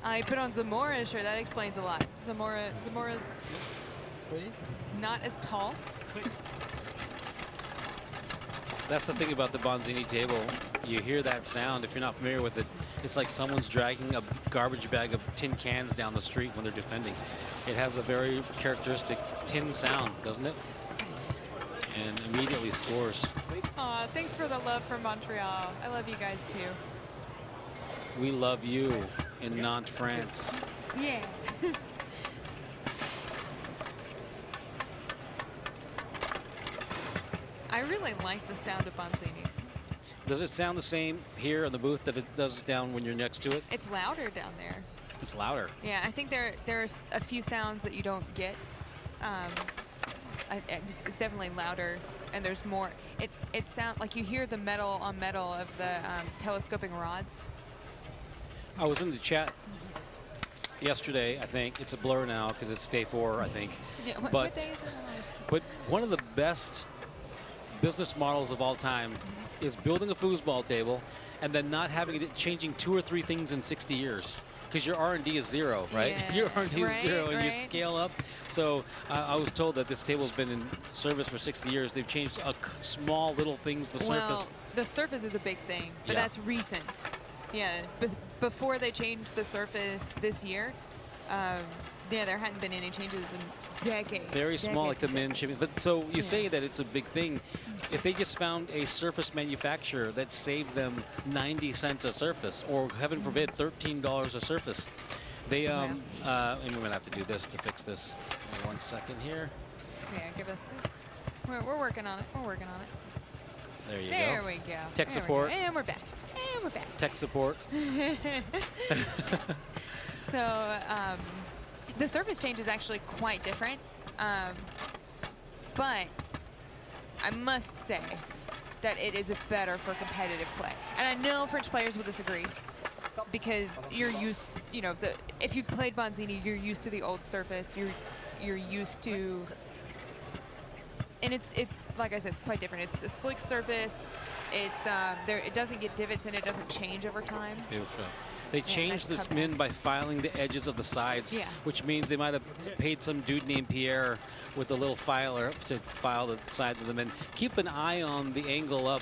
I put on Zamora's shirt. That explains a lot. Zamora's not as tall. That's the thing about the Bonzini table. You hear that sound. If you're not familiar with it, it's like someone's dragging a garbage bag of tin cans down the street when they're defending. It has a very characteristic tin sound, doesn't it? And immediately scores. Aw, thanks for the love from Montreal. I love you guys too. We love you in Nantes, France. Yeah. I really like the sound of Bonzini. Does it sound the same here in the booth that it does down when you're next to it? It's louder down there. It's louder. Yeah, I think there's a few sounds that you don't get. It's definitely louder, and there's more. It sounds like you hear the metal on metal of the telescoping rods. I was in the chat yesterday, I think. It's a blur now because it's day 4, I think. Yeah, what day is it? But one of the best business models of all time is building a foosball table and then not having it changing 2 or 3 things in 60 years. Because your R&D is 0, right? Yeah, your R&D is 0 and right. you scale up. So I was told that this table's been in service for 60 years. They've changed small little things, the surface. The surface is a big thing, but that's recent. Yeah, before they changed the surface this year, there hadn't been any changes in decades. Very small, like the men shipping. But so you say that it's a big thing. If they just found a surface manufacturer that saved them 90 cents a surface, or heaven forbid, $13 a surface, they and we're gonna have to do this to fix this. Give me 1 second here. Yeah, give us. We're working on it. We're working on it. There you go. There we go. Tech support. And we're back. And we're back. Tech support. So the surface change is actually quite different, but I must say that it is better for competitive play. And I know French players will disagree because you're used, if you played Bonzini, you're used to the old surface. You're used to. And it's like I said, it's quite different. It's a slick surface. It's it doesn't get divots and it doesn't change over time. Beautiful. They changed this min by filing the edges of the sides, which means they might have paid some dude named Pierre with a little filer to file the sides of the min. Keep an eye on the angle up.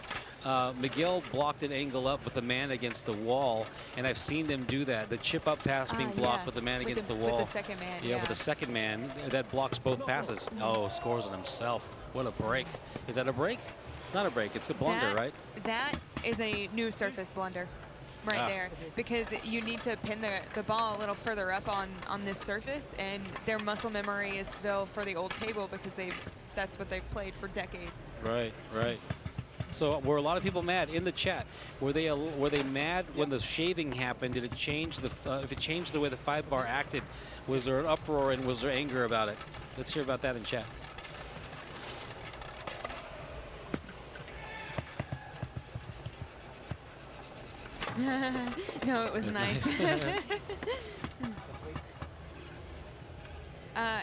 Miguel blocked an angle up with a man against the wall, and I've seen them do that. The chip up pass being blocked with the man against the wall. With the second man, yeah, with the second man. That blocks both passes. Oh, scores on himself. What a break. Is that a break? Not a break. It's a blunder, right? That is a new surface blunder right there, because you need to pin the ball a little further up on this surface, and their muscle memory is still for the old table because that's what they've played for decades. Right, right. So were a lot of people mad in the chat? Were they mad when the shaving happened? Did it change if it changed the way the 5-bar acted? Was there an uproar and was there anger about it? Let's hear about that in chat. No, it was nice.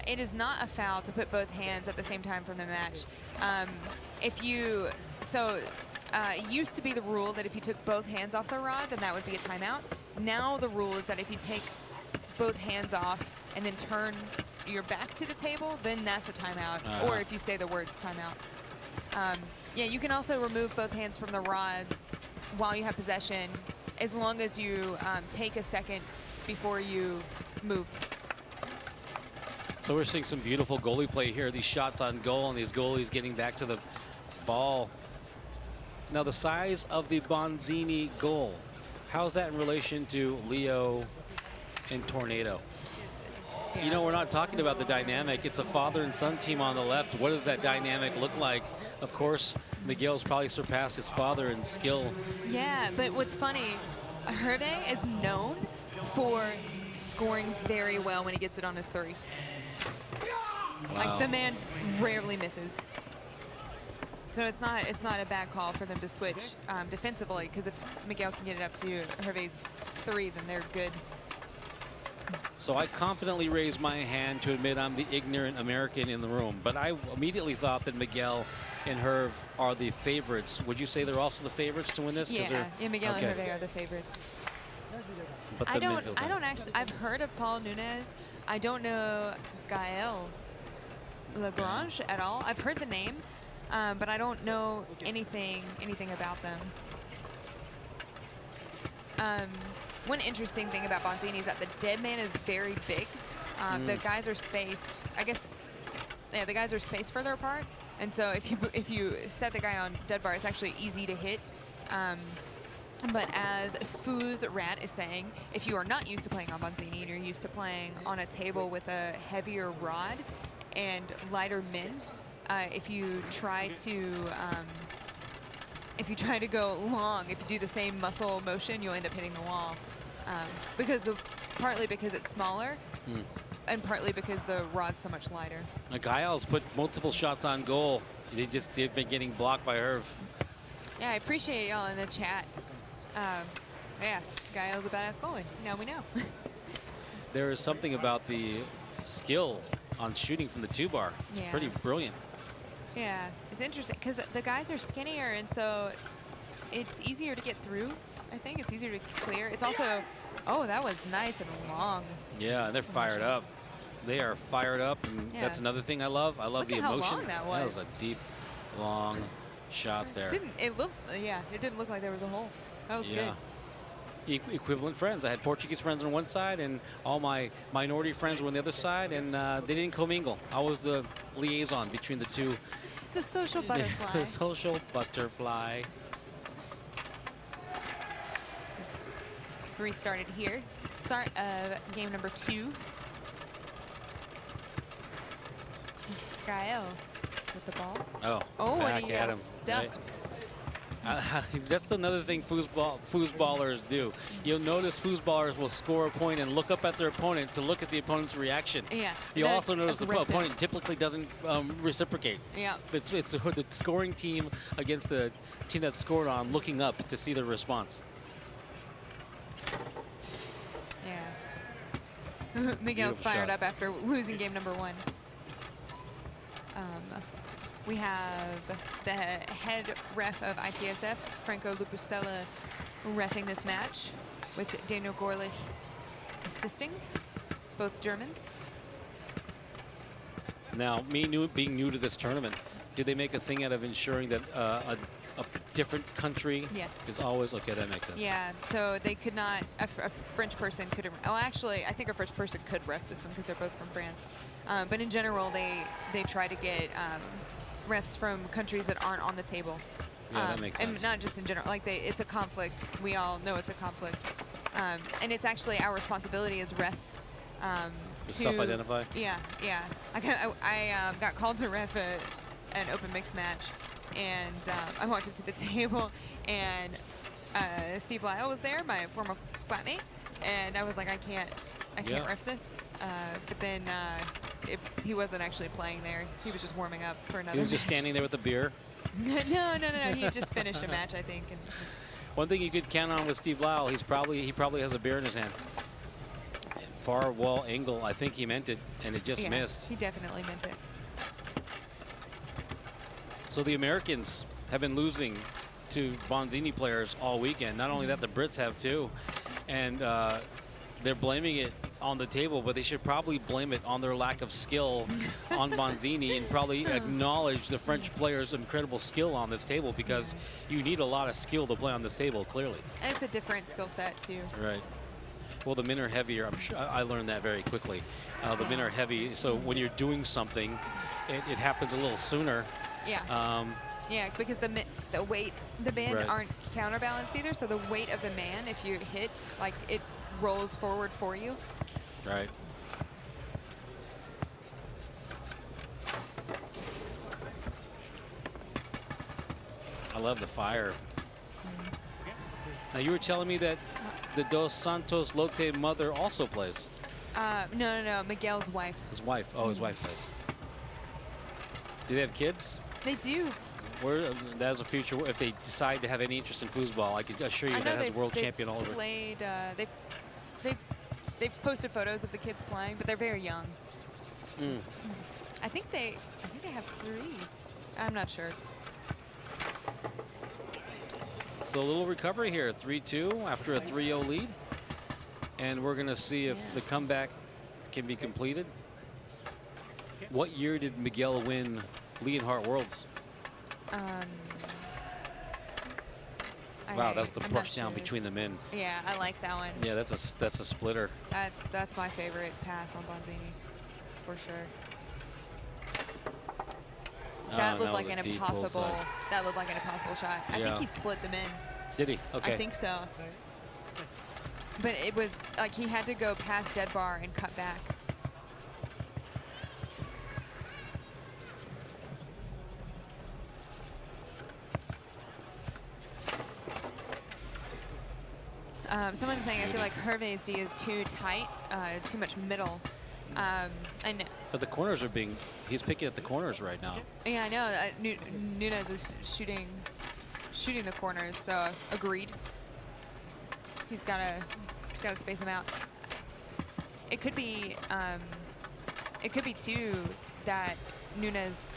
It is not a foul to put both hands at the same time from the match. It used to be the rule that if you took both hands off the rod, then that would be a timeout. Now the rule is that if you take both hands off and then turn your back to the table, then that's a timeout. Or if you say the words timeout. Yeah, you can also remove both hands from the rods while you have possession, as long as you take a second before you move. So we're seeing some beautiful goalie play here. These shots on goal and these goalies getting back to the ball. Now the size of the Bonzini goal, how's that in relation to Leo and Tornado? Yeah. You know, we're not talking about the dynamic. It's a father and son team on the left. What does that dynamic look like? Of course, Miguel's probably surpassed his father in skill. Yeah, but what's funny, Hervé is known for scoring very well when he gets it on his 3. Wow. Like, the man rarely misses. So it's not a bad call for them to switch defensively, because if Miguel can get it up to Hervé's 3, then they're good. So I confidently raise my hand to admit I'm the ignorant American in the room, but I immediately thought that Miguel and Hervé are the favorites. Would you say they're also the favorites to win this? Yeah, Miguel and Hervé are the favorites. But the I don't. midfield I thing. don't actually. I've heard of Paul NUNES. I don't know Gaël LAGRANGE at all. I've heard the name, but I don't know anything about them. One interesting thing about Bonzini is that the dead man is very big. The guys are spaced. I guess, yeah, the guys are spaced further apart, and so if you set the guy on dead bar, it's actually easy to hit. But as Foos Rat is saying, if you are not used to playing on Bonzini and you're used to playing on a table with a heavier rod and lighter min, if you try to go long, if you do the same muscle motion, you'll end up hitting the wall. Partly because it's smaller, and partly because the rod's so much lighter. Now, Gaël's put multiple shots on goal. They've been getting blocked by Hervé. Yeah, I appreciate y'all in the chat. Yeah, Gaël's a badass goalie. Now we know. There is something about the skill on shooting from the 2-bar. It's Yeah. pretty brilliant. Yeah, it's interesting because the guys are skinnier, and so it's easier to get through. I think it's easier to clear. It's also, oh, that was nice and long. Yeah, and they're fired up. They are fired up, and Yeah. that's another thing I love. I love Look the at how emotion. long that That was was. a deep, long shot there. It didn't look like there was a hole. That was Yeah. good. Equivalent friends. I had Portuguese friends on one side, and all my minority friends were on the other side, and they didn't commingle. I was the liaison between the two. The social butterfly. The social butterfly. Restarted here. Start of game number 2. Gaël with the ball. Oh, and back he at got him. stuffed. That's another thing foosballers do. You'll notice foosballers will score a point and look up at their opponent to look at the opponent's reaction. Yeah. You'll the also notice the aggressive. opponent typically doesn't reciprocate. Yeah. It's the scoring team against the team that scored on looking up to see the response. Yeah. Miguel's Beautiful fired shot. up after losing game number 1. We have the head ref of ITSF, Franco Lupusella, reffing this match, with Daniel Gorlich assisting, both Germans. Now, being new to this tournament, did they make a thing out of ensuring that a different country Yes. is always okay? That makes sense. Yeah, so they could not, a French person couldn't, oh, actually, I think a French person could ref this one because they're both from France. But in general, they try to get refs from countries that aren't on the table. Yeah, that makes sense. And not just in general, like it's a conflict. We all know it's a conflict. And it's actually our responsibility as refs To self-identify? Yeah, yeah. I got called to ref an open mixed match, and I walked up to the table, and Steve Lyle was there, my former flatmate, and I was like, I can't ref this. But then he wasn't actually playing there. He was just warming up for another He was just match. standing there with a beer. No. He just finished a match, I think. And One thing you could count on with Steve Lyle, he probably has a beer in his hand. Far wall angle, I think he meant it, and it just missed. He definitely meant it. So the Americans have been losing to Bonzini players all weekend. Not only that, the Brits have too. And they're blaming it on the table, but they should probably blame it on their lack of skill on Bonzini, and probably acknowledge the French players' incredible skill on this table, because you need a lot of skill to play on this table, clearly. And it's a different skill set, too. Right. Well, the men are heavier. I'm sure I learned that very quickly. The men are heavy, so when you're doing something, it happens a little sooner. Yeah. Yeah, because the weight, the men Right. aren't counterbalanced either, so the weight of the man, if you hit, like, it rolls forward for you. Right. I love the fire. Now, you were telling me that the Dos Santos Lote mother also plays. No. Miguel's wife. His wife. Oh, his wife plays. Do they have kids? They do. That's a future. If they decide to have any interest in foosball, I can assure you that has world champion all over. Played, they've posted photos of the kids playing, but they're very young. I think they have 3. I'm not sure. So a little recovery here, 3-2 after a 3-0 lead. And we're going to see if the comeback can be completed. What year did Miguel win Leonhardt Worlds? Wow, that's the brush down between the men. Yeah, I like that one. Yeah, that's a splitter. That's my favorite pass on Bonzini, for sure. That looked like an impossible. That looked like an impossible shot. I think he split them in. Did he? Okay. I think so. But it was like he had to go past dead bar and cut back. Someone's saying I feel like Hervé's D is too tight, too much middle. I know. But the corners are being, he's picking at the corners right now. Yeah, I know. Nunes is shooting the corners, so agreed. He's gotta space them out. It could be too that Nunes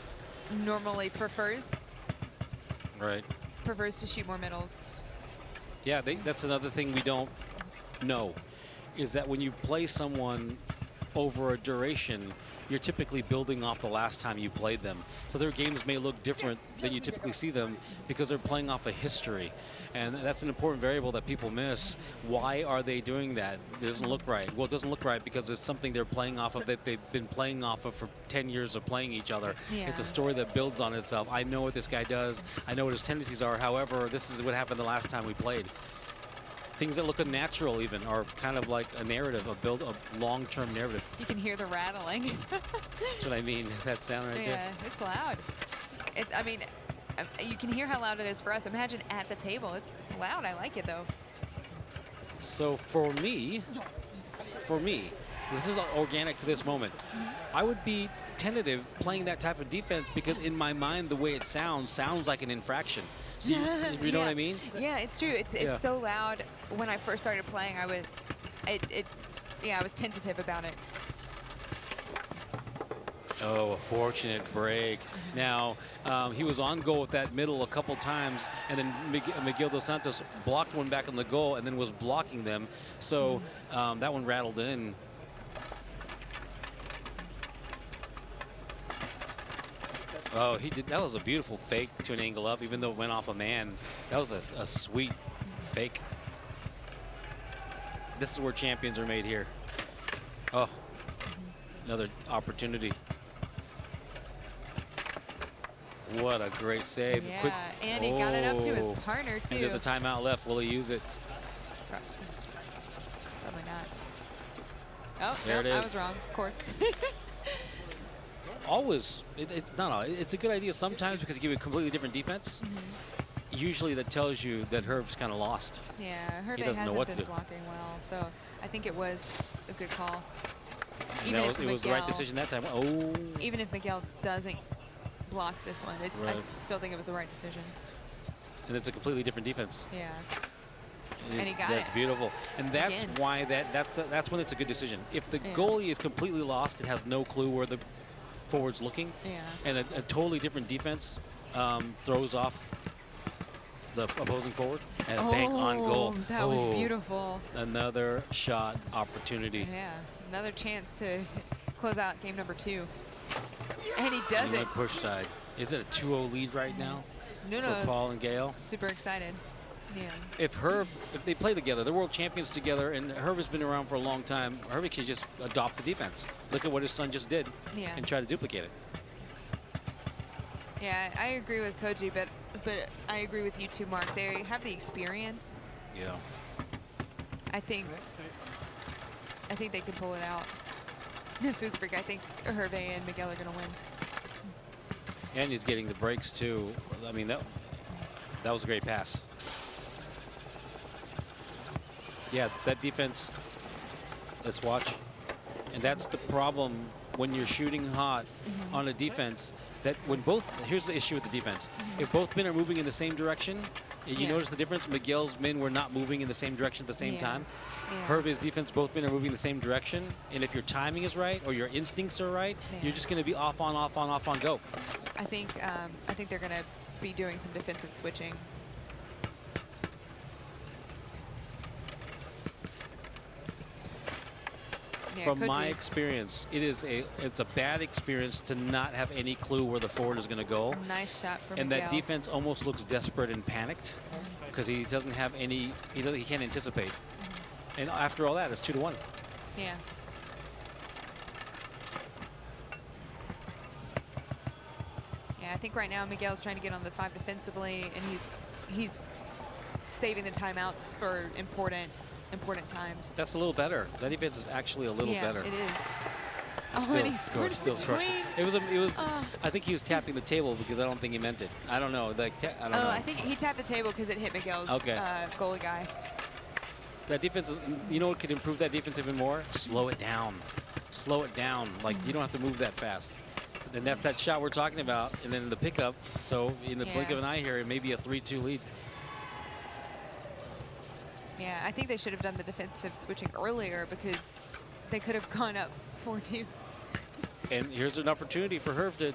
normally prefers to shoot more middles. Yeah, that's another thing we don't know, is that when you play someone over a duration, you're typically building off the last time you played them. So their games may look different than you typically see them because they're playing off a history. And that's an important variable that people miss. Why are they doing that? It doesn't look right. Well, it doesn't look right because it's something they're playing off of that they've been playing off of for 10 years of playing each other. Yeah. It's a story that builds on itself. I know what this guy does. I know what his tendencies are. However, this is what happened the last time we played. Things that look unnatural even are kind of like a narrative, a long-term narrative. You can hear the rattling. That's what I mean, that sound right there. Yeah, it's loud. I mean, you can hear how loud it is for us. Imagine at the table. It's loud. I like it, though. So for me, this is organic to this moment. I would be tentative playing that type of defense because in my mind, the way it sounds like an infraction. So you know what I mean? Yeah, it's true. It's so loud. When I first started playing, I was tentative about it. Oh, a fortunate break. Now, he was on goal with that middle a couple times, and then Miguel dos Santos blocked one back on the goal and then was blocking them. So that one rattled in. Oh, he did. That was a beautiful fake to an angle up, even though it went off a man. That was a sweet fake. This is where champions are made here. Oh, another opportunity. What a great save. Yeah, Quick. and he got it up to his partner, too. And there's a timeout left. Will he use it? Probably not. Oh, there it is. I was wrong, of course. Always, it's a good idea sometimes because you give a completely different defense. Usually that tells you that Herv's kind of lost. Yeah, Hervé doesn't know what hasn't to been do. blocking well, so I think it was a good call. It was the right decision that time. Oh. Even if Miguel doesn't block this one, I still think it was the right decision. And it's a completely different defense. Yeah. And he got That's it. beautiful. And that's Again. why that's when it's a good decision. If the goalie is completely lost and has no clue where the forward's looking, and a totally different defense throws off the opposing forward, and a bank on goal. That was beautiful. Another shot opportunity. Yeah, another chance to close out game number 2. And he does it. Push side. Is it a 2-0 lead right now Nunes, for Paul and Gaël? super excited. Yeah. If they play together, they're world champions together, and Hervé has been around for a long time, Hervé can just adopt the defense. Look at what his son just did and try to duplicate it. Yeah, I agree with Koji, but I agree with you too, Mark. They have the experience. Yeah. I think they can pull it out. Foosbrick, I think Hervé and Miguel are going to win. And he's getting the breaks too. I mean, that was a great pass. Yeah, that defense, let's watch. And that's the problem when you're shooting hot on a defense, that when here's the issue with the defense. If both men are moving in the same direction, you notice the difference? Miguel's men were not moving in the same direction at the same time. Hervé's defense, both men are moving in the same direction. And if your timing is right or your instincts are right, you're just going to be off on, go. I think they're going to be doing some defensive switching. Yeah, from my Koji. experience, it's a bad experience to not have any clue where the forward is going to go. Nice shot from And Miguel. that defense almost looks desperate and panicked because he doesn't have any, he can't anticipate. And after all that, it's 2-1. Yeah. Yeah, I think right now Miguel's trying to get on the 5 defensively, and he's saving the timeouts for important times. That's a little better. That defense is actually a little better. It is. Still and he scored still scored. between. It was. I think he was tapping the table because I don't think he meant it. I don't know. Like, I don't know. I think he tapped the table because it hit Miguel's goalie guy. That defense is, you know what could improve that defense even more? Slow it down. Slow it down. Like, you don't have to move that fast. And that's that shot we're talking about. And then the pickup. So in the blink of an eye here, it may be a 3-2 lead. Yeah, I think they should have done the defensive switching earlier because they could have gone up 4-2. And here's an opportunity for Hervé to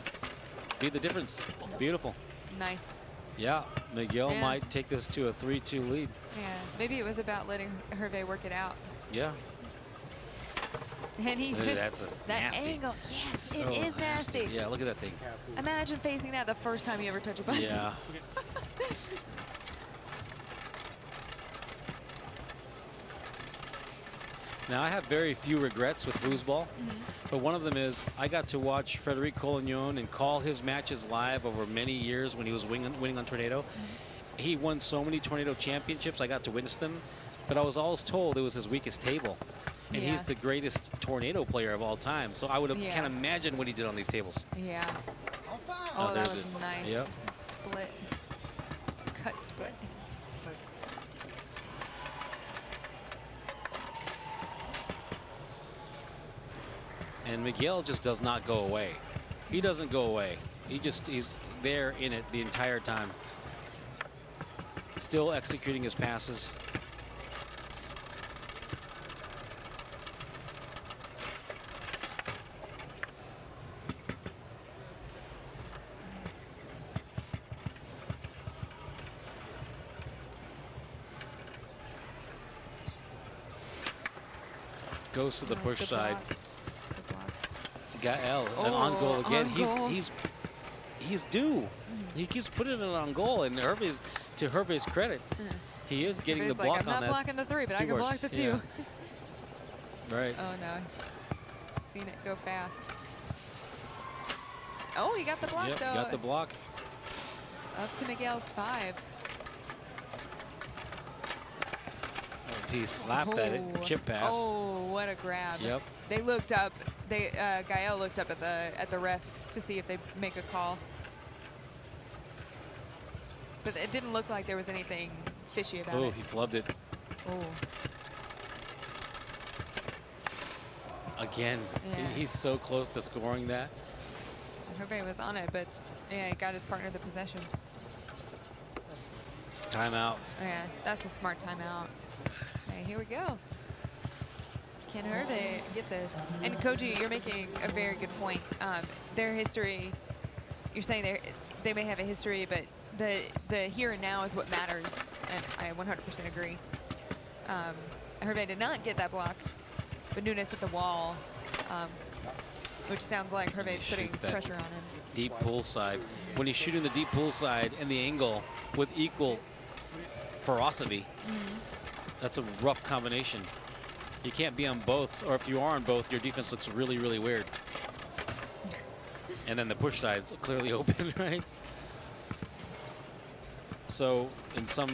be the difference. Beautiful. Nice. Yeah, Miguel might take this to a 3-2 lead. Yeah, maybe it was about letting Hervé work it out. Yeah. And he That's that nasty. angle, yes, So it is nasty. Yeah, look at that thing. Imagine facing that the first time you ever touch a button. Yeah. Now, I have very few regrets with foosball, but one of them is I got to watch Frédéric Collignon and call his matches live over many years when he was winning on Tornado. He won so many Tornado championships, I got to witness them, but I was always told it was his weakest table. And he's the greatest Tornado player of all time, so I would have can't imagine what he did on these tables. Yeah. Oh, that there's was it. nice. Yep. Split. Cut split. And Miguel just does not go away. He doesn't go away. He's there in it the entire time. Still executing his passes. Goes to the push side. Gaël, and on goal again. He's due. He keeps putting it on goal, and to Hervé's credit, he is getting the block like, on that. I'm not blocking the 3, but I can block the 2. Yeah. Right. Oh no, seen it go fast. Oh, he got the block though. Got the block. Up to Miguel's 5. He slapped that chip pass. Oh, what a grab! Yep. They looked up. Gaël looked up at the refs to see if they make a call, but it didn't look like there was anything fishy about it. Oh, he flubbed it. Oh. Again, he's so close to scoring that. Hervé was on it, but yeah, he got his partner the possession. Timeout. Yeah, that's a smart timeout. Okay, here we go. Can Hervé get this? And Koji, you're making a very good point. Their history, you're saying they may have a history, but the here and now is what matters, and I 100% agree. Hervé did not get that block, but NUNES hit the wall, which sounds like Hervé's putting pressure on him. Deep pool side. When he's shooting the deep pool side and the angle with equal ferocity, that's a rough combination. You can't be on both, or if you are on both, your defense looks really, really weird. And then the push side's clearly open, right? So in some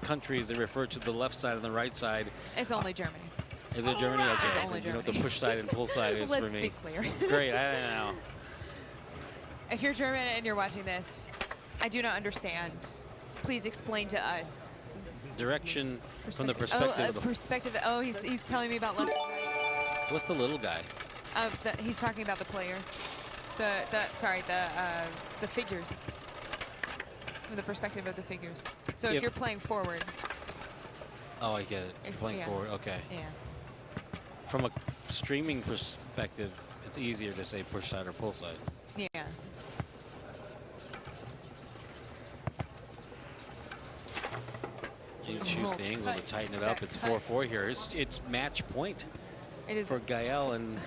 countries, they refer to the left side and the right side. It's only Germany. Is it Germany? Okay. It's only You know what Germany. the push side and pull side is for me. Let's be clear. Great, I don't know. If you're German and you're watching this, I do not understand. Please explain to us. Direction from the perspective of the... Oh, he's telling me about left. What's the little guy? He's talking about the player. The figures. From the perspective of the figures. So if you're playing forward. Oh, I get it. You're playing forward. Okay. Yeah. From a streaming perspective, it's easier to say push side or pull side. Yeah. You choose the angle to tighten it up. It's 4-4 here. It's match point. It is for Gaël and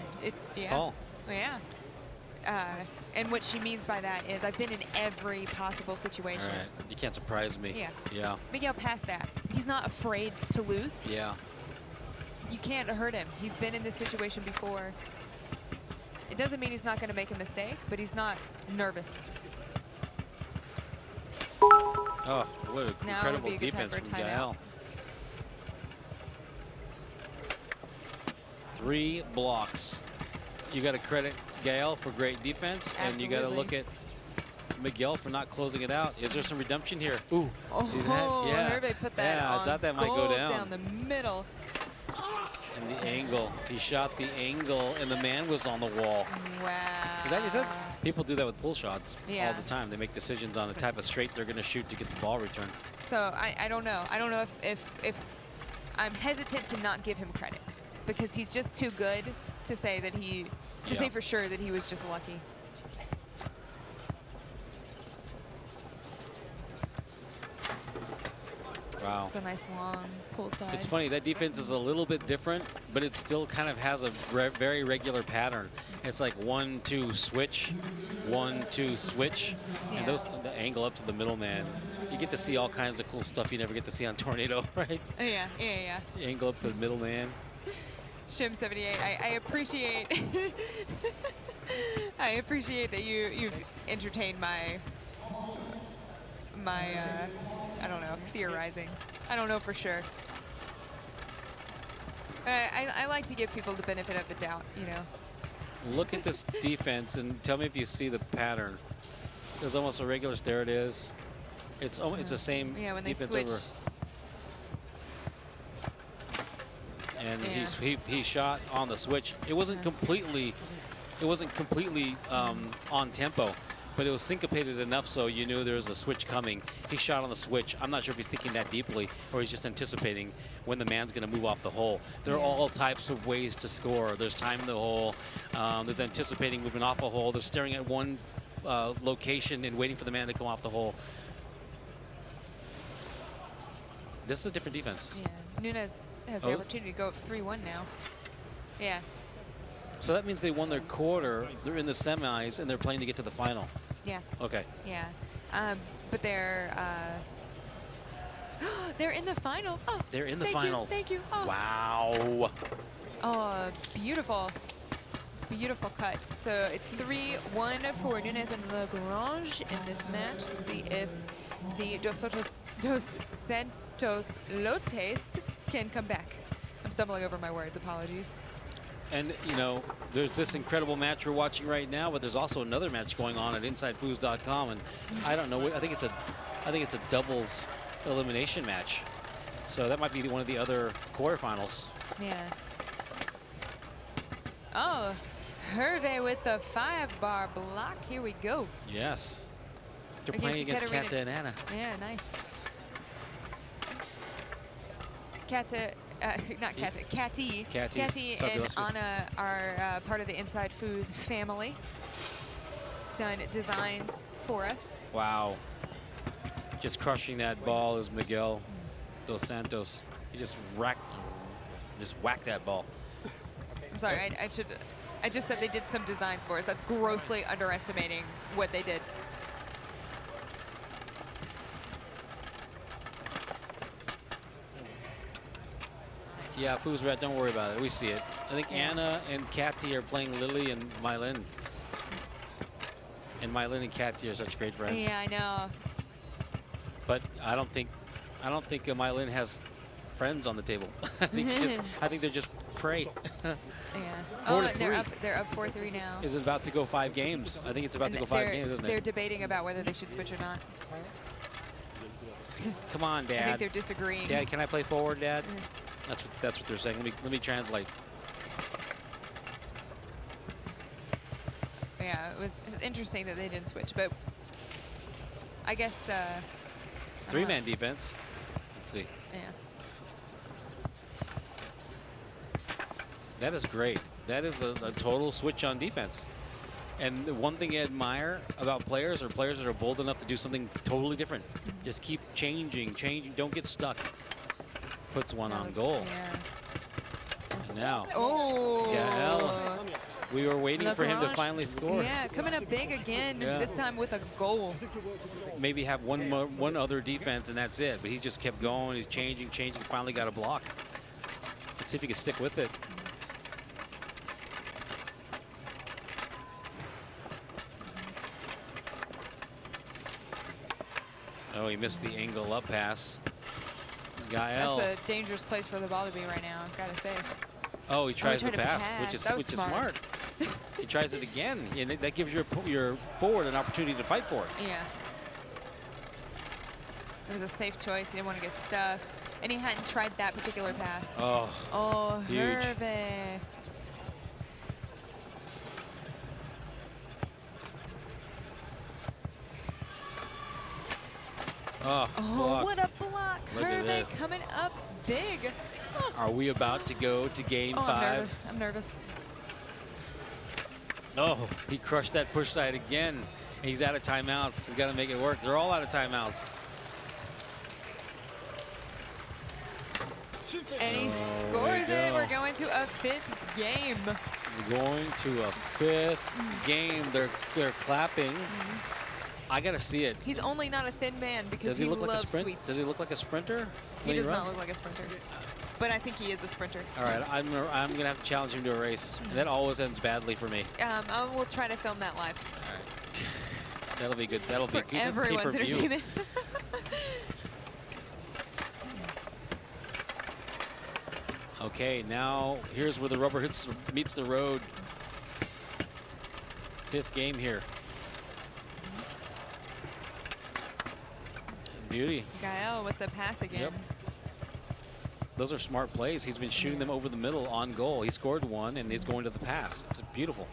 yeah. Paul. Yeah. And what she means by that is I've been in every possible situation. All right. You can't surprise me. Yeah. Yeah. Miguel passed that. He's not afraid to lose. Yeah. You can't hurt him. He's been in this situation before. It doesn't mean he's not going to make a mistake, but he's not nervous. Oh, what an Now incredible would be a good time defense for a from timeout. Gaël. 3 blocks. You got to credit Gaël for great defense, and you got to look at Miguel for not closing it out. Is there some redemption here? Ooh, see that? Yeah. Hervé put that yeah, on I thought that might go down the middle. And the angle, he shot the angle, and the man was on the wall. Wow. Is that people do that with pull shots Yeah. all the time. They make decisions on the type of straight they're going to shoot to get the ball returned. So I don't know. I don't know if I'm hesitant to not give him credit because he's just too good to say that say for sure that he was just lucky. Wow. It's a nice long pull side. It's funny, that defense is a little bit different, but it still kind of has a very regular pattern. It's like 1-2 switch, 1-2 switch, and the angle up to the middle man. You get to see all kinds of cool stuff you never get to see on Tornado, right? Yeah. The angle up to the middle man. Shim 78. I appreciate I appreciate that you've entertained my I don't know, theorizing. I don't know for sure. I like to give people the benefit of the doubt, you know. Look at this defense and tell me if you see the pattern. There's almost a regular. There it is. It's the same when they defense switch. over. And he shot on the switch. It wasn't completely on tempo, but it was syncopated enough so you knew there was a switch coming. He shot on the switch. I'm not sure if he's thinking that deeply or he's just anticipating when the man's going to move off the hole. There are all types of ways to score. There's timing the hole. There's anticipating moving off a hole. There's staring at one location and waiting for the man to come off the hole. This is a different defense. Yeah, Nunes has the opportunity to go up 3-1 now. Yeah. So that means they won their quarter. They're in the semis and they're playing to get to the final. Yeah. Okay. Yeah. But they're in the finals. Oh, they're in the finals. Thank you. Oh. Wow. Oh, beautiful. Beautiful cut. So it's 3-1 for Nunes and LAGRANGE in this match. See if the Dos Santos Lotes can come back. I'm stumbling over my words. Apologies. And, you know, there's this incredible match we're watching right now, but there's also another match going on at InsideFoods.com, and I don't know. I think it's a doubles elimination match. So that might be one of the other quarterfinals. Yeah. Oh, Hervé with the 5-bar block. Here we go. Yes. They're playing against Kata and Anna. Yeah, nice. Kata. Not Kata, Catty and Anna are part of the Inside Foods family. Done designs for us. Wow. Just crushing that ball is Miguel Dos Santos. He just whacked that ball. I'm sorry, I just said they did some designs for us. That's grossly underestimating what they did. Yeah, Foo's Rat, don't worry about it. We see it. I think Anna and Catty are playing Lily and Mylin. And Mylin and Catty are such great friends. Yeah, I know. But I don't think Mylin has friends on the table. I think they're just prey. Yeah. 4-3. They're up 4-3 now. Is it about to go 5 games? I think it's about to go 5 games, isn't it? They're debating about whether they should switch or not. Come on, Dad. I think they're disagreeing. Dad, can I play forward, Dad? That's what they're saying. Let me translate. Yeah, it was interesting that they didn't switch, but I guess 3-man defense. Let's see. Yeah. That is great. That is a total switch on defense. And the one thing I admire about players are players that are bold enough to do something totally different. Just keep changing. Don't get stuck. Puts one on goal. Yeah. Now, Oh. Gaël. We were waiting for him to LAGRANGE, finally score. Yeah, coming up big again, this time with a goal. Maybe have one other defense and that's it. But he just kept going. He's changing, finally got a block. Let's see if he can stick with it. Oh, he missed the angle up pass. Gaël. That's a dangerous place for the ball to be right now, gotta say. Oh, he tries tried the to pass, pass. which is That was smart. He tries it again, and that gives your forward an opportunity to fight for it. Yeah. It was a safe choice. He didn't want to get stuffed. And he hadn't tried that particular pass. Oh, huge. Hervé. Oh, blocked. What a block. Look at Hervé this. coming up big. Oh. Are we about to go to game 5? I'm nervous. I'm nervous. Oh, he crushed that push side again. And he's out of timeouts. He's got to make it work. They're all out of timeouts. And he scores it. We're going to a 5th game. We're going to a 5th game. They're clapping. I got to see it. He's only not a thin man because Does he look like a loves sprint? sweets. Does he look like a sprinter? He does not look like a sprinter. But I think he is a sprinter. All right, I'm gonna have to challenge him to a race. And that always ends badly for me. I will try to film that live. All right, that'll be good. That'll be For good everyone's pay-per-view. entertainment. Okay, now here's where the rubber meets the road. 5th game here. Beauty. Gaël with the pass again. Yep. Those are smart plays. He's been shooting them over the middle on goal. He scored one, and he's going to the pass. It's beautiful.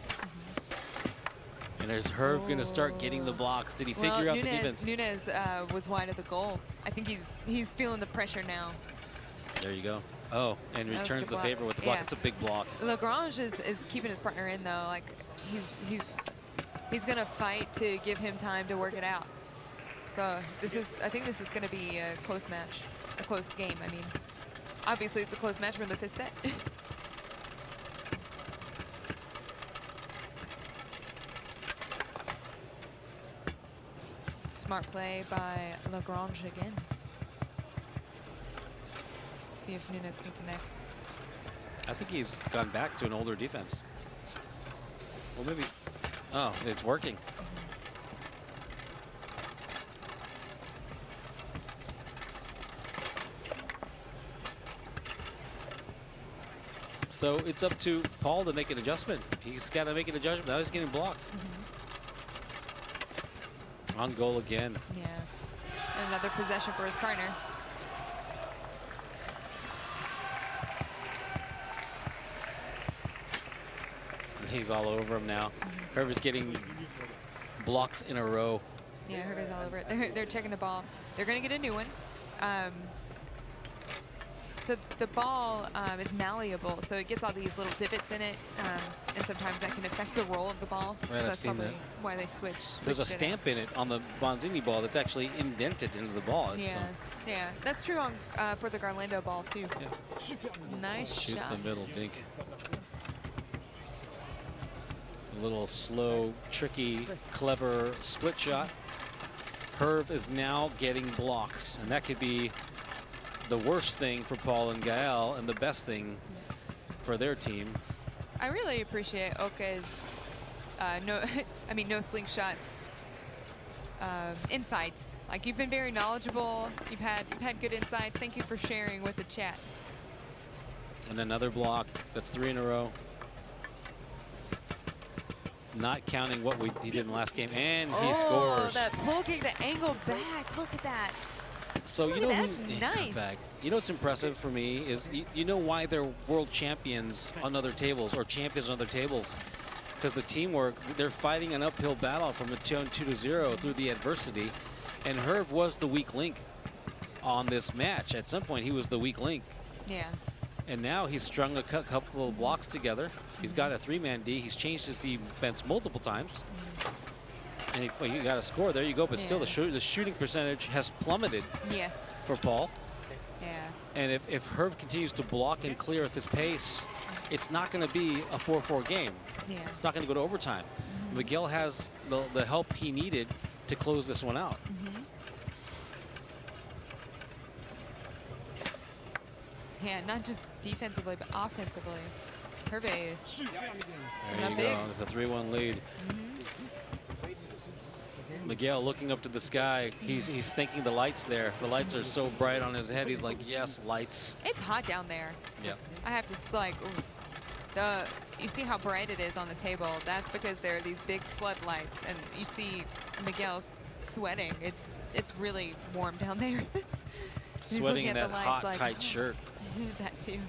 And there's Hervé going to start getting the blocks. Did he figure out the defense? NUNES was wide of the goal. I think he's feeling the pressure now. There you go. Oh, and That was a returns good the block. favor with the block. Yeah. It's a big block. LAGRANGE is keeping his partner in though. Like he's gonna fight to give him time to work it out. So I think this is gonna be a close match, a close game. I mean, obviously it's a close match. We're in the 5th set. Smart play by LAGRANGE again. See if NUNES can connect. I think he's gone back to an older defense. Well, maybe. Oh, it's working. So it's up to Paul to make an adjustment. He's got to make an adjustment. Now he's getting blocked. On goal again. Yeah. And another possession for his partner. He's all over him now. Hervé's getting blocks in a row. Yeah, Hervé's all over it. They're checking the ball. They're going to get a new one. So the ball is malleable, so it gets all these little divots in it, and sometimes that can affect the roll of the ball. Right, So I've that's seen probably that. why they switch. There's a switched it stamp in it on the Bonzini ball that's actually indented into the ball. out. Yeah, yeah, that's true on for the Garlando ball too. Yeah. Nice Shoots shot. the middle, dink. A little slow, tricky, clever split shot. Hervé is now getting blocks, and that could be the worst thing for Paul and Gaël and the best thing for their team. I really appreciate Oka's no slingshots insights. Like, you've been very knowledgeable. You've had good insights. Thank you for sharing with the chat. And another block. That's 3 in a row. Not counting what he did in the last game, and he scores. Oh, that pull kick, the angle back. Look at that. So Look you know, at that. That's nice. back. You know what's impressive for me is you know why they're world champions on other tables or champions on other tables, because the teamwork. They're fighting an uphill battle from a 2-0 through the adversity, and Hervé was the weak link on this match. At some point, he was the weak link. Yeah. And now he's strung a couple of blocks together. He's got a 3-man D. He's changed his defense multiple times. And he got a score. There you go. But still, the shooting percentage has plummeted Yes. for Paul. Yeah. And if Herb continues to block and clear at this pace, it's not going to be a 4-4 game. Yeah. It's not going to go to overtime. Miguel has the help he needed to close this one out. Yeah, not just defensively, but offensively. Hervé. There you go. It's a 3-1 lead. Miguel looking up to the sky. He's thinking the lights there. The lights are so bright on his head. He's like, yes, lights. It's hot down there. Yeah. I have to like, you see how bright it is on the table. That's because there are these big floodlights, and you see Miguel sweating. It's really warm down there. He's Sweating looking in at that the hot, lights tight shirt. That too.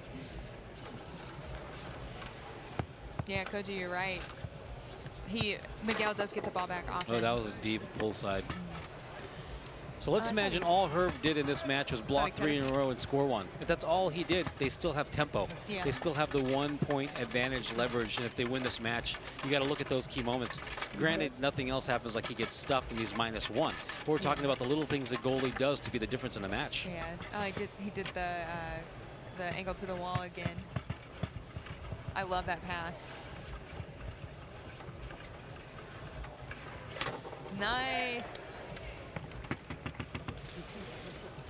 Yeah, Koji, you're right. Miguel does get the ball back off. Oh, that was a deep pull side. So let's imagine all Herb did in this match was block 3 in a row and score 1. If that's all he did, they still have tempo. Yeah. They still have the 1-point advantage leverage. And if they win this match, you got to look at those key moments. Granted, nothing else happens, like he gets stuffed and he's -1. But we're talking about the little things the goalie does to be the difference in a match. Yeah, he did the angle to the wall again. I love that pass. Nice.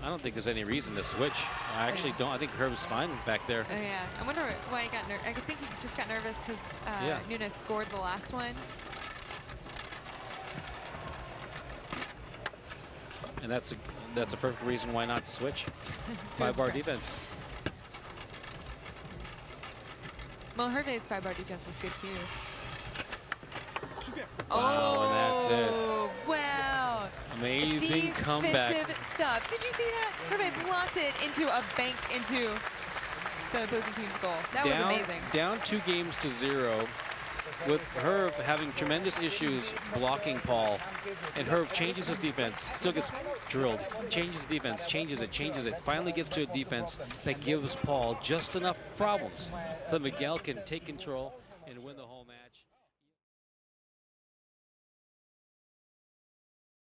I don't think there's any reason to switch. I actually don't. I think Herb's fine back there. Oh, yeah. I wonder why he got nervous. I think he just got nervous because NUNES scored the last one. And that's a perfect reason why not to switch. 5-bar defense. Well, Hervé's 5-bar defense was good too. Wow, and that's it. Oh, wow. Amazing comeback. Defensive stuff. Did you see that? Hervé blocked it into a bank into the opposing team's goal. That was amazing. Down 2-0 with Herb having tremendous issues blocking Paul. And Herb changes his defense, still gets drilled, changes defense, changes it, finally gets to a defense that gives Paul just enough problems so that Miguel can take control and win the whole match.